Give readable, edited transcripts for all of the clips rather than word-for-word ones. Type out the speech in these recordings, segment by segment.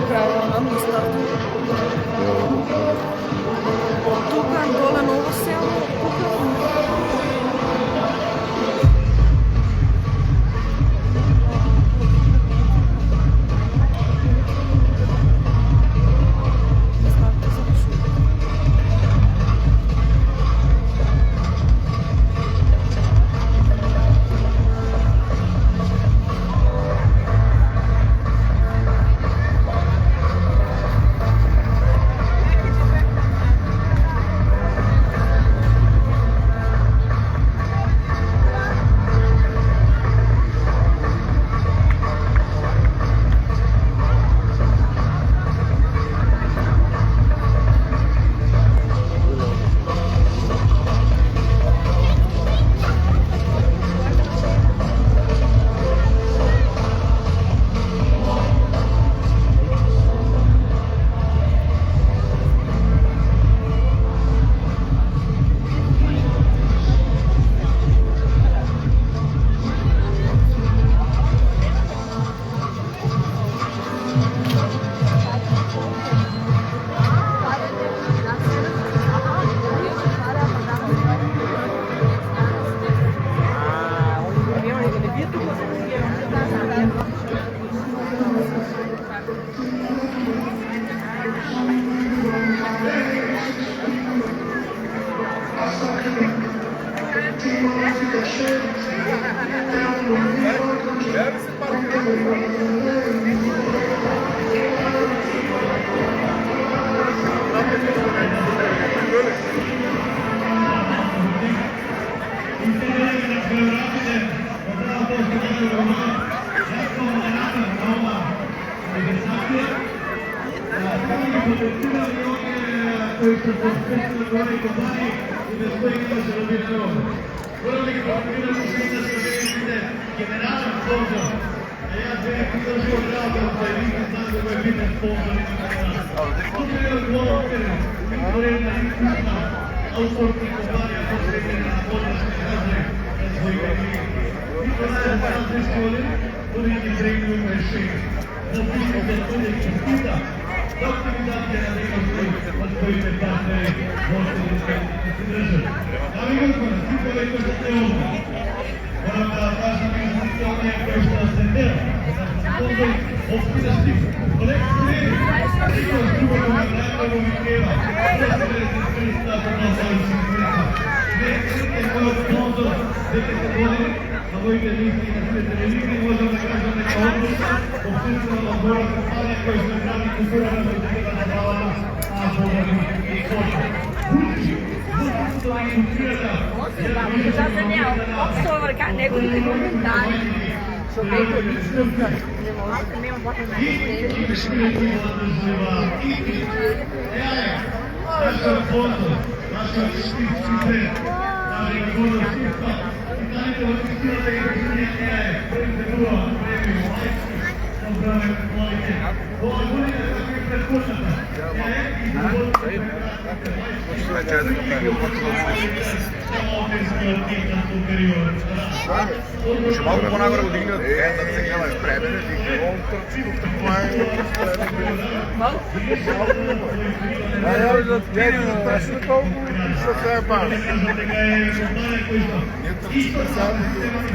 Правилно, на старт. Тука доле ново село. Ще малко по-нагоре го дигне, да се гледа изпребене, дигне. Он търчи до това е... Я да гледам, точно колко ще трябва пак. Ние търчи само до това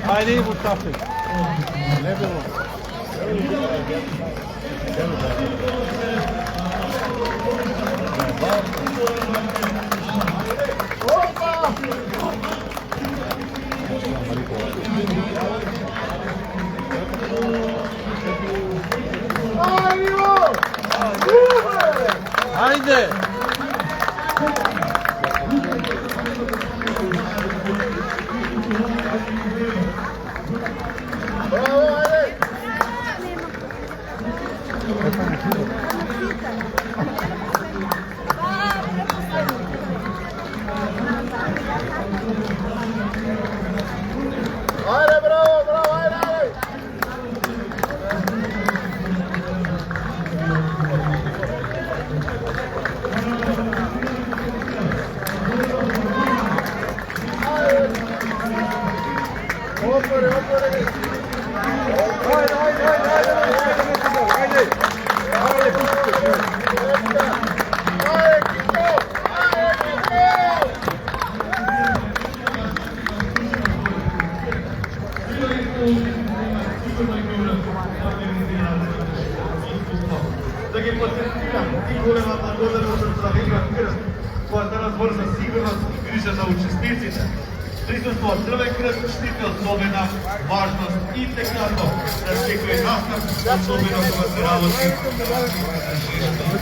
Ajde, Ivo Tafi. Ne bilo. Ajde! Ajde, bravo, bravo, ajde, ajde! Opore, opore! Ajde, ajde, ajde, ajde, ajde! Ajde, pustite! Ajde, Kiko! Ajde, Kiko! Да ги потенцирам и големата благодарност за игра крст, којата разборза сигурност и грижа за учесниците. Присуство од Црвен крст штити особена важност и интегрално за секој настап, особено кога се работи. За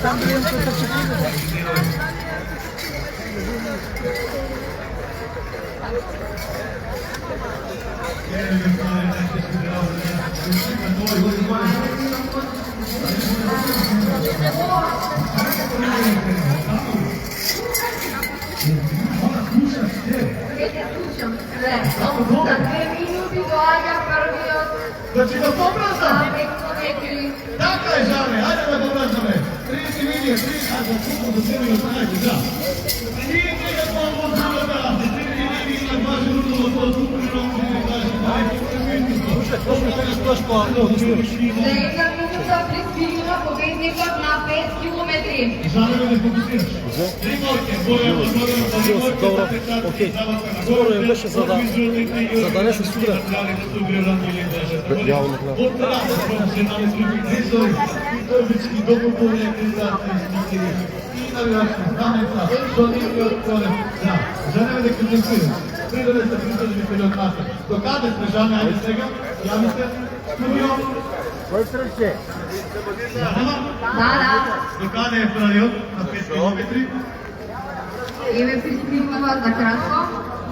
2 минути доаѓа првиот Значи да побрзам! Абеконекли. Така е, Жане, ајде да побрзаме. 30 минути, 30, ајде, купо до 7 минути, ајде, да. И сега по другата, 4 минути на важното во тоа суприрано, За една минута пристигна победникот на 5 километри. Жане да не фокусираш. Добро, окей. Скоро им беше за да не се судра. Јавно До каде сме, Жане, ајде сега, јавите, студио. Кој трче? Да. До каде е првиот на 5 километри? Еве пристигнува за кратко.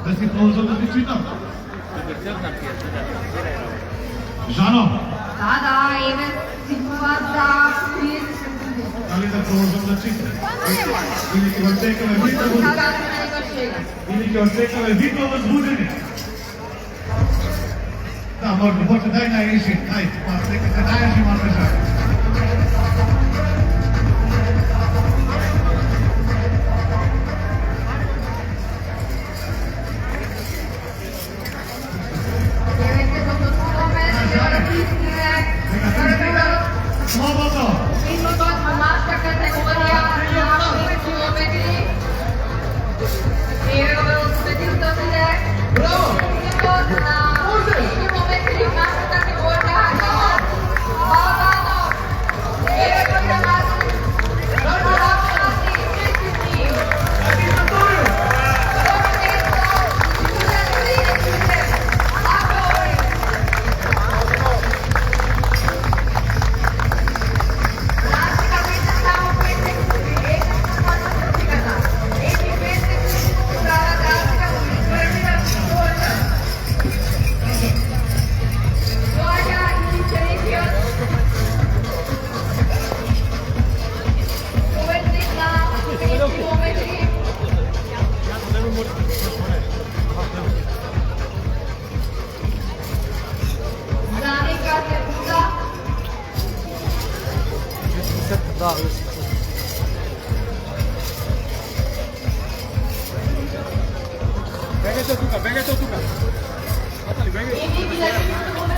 Да си продолжам да ти читам. Жано, Да, еве пристигнува за 30 секунди. дали да продолжам да читам? Или ќе очекаме видно Или ќе очекаме видно возбудени? Да, може, дај најреши, дај, нека се најреши Мармежа. Слободно! Излогот во машка категорија на 5 километри. Еве го велосипедистот иде. Браво! Излогот на 5 километри машка категорија. Балбанов! Еве го Јанаци! Балбанов! Честити! Бегајте тука, бегајте тука. Атали, бегајте.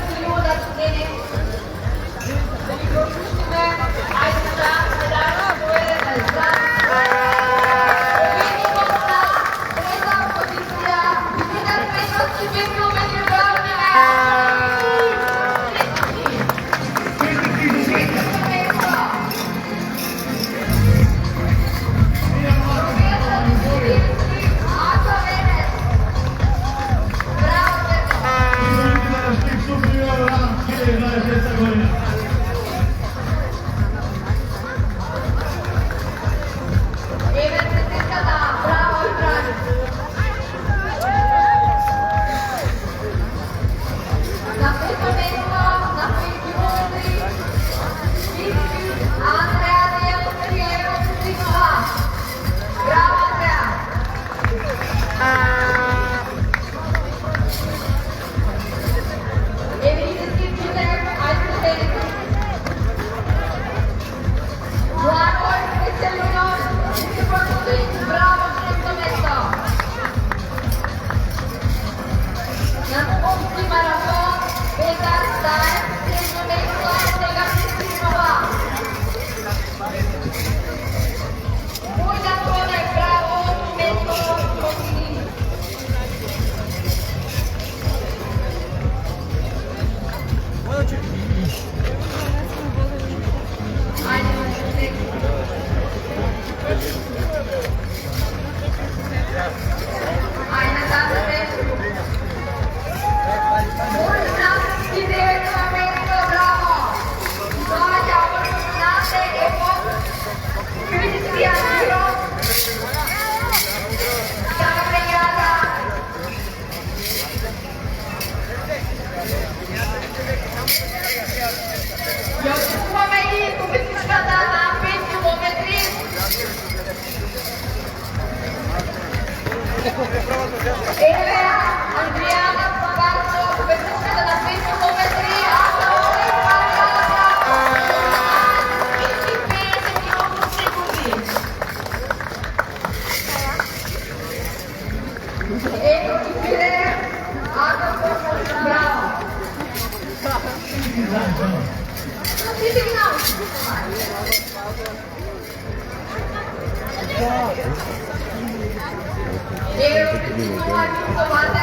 Eu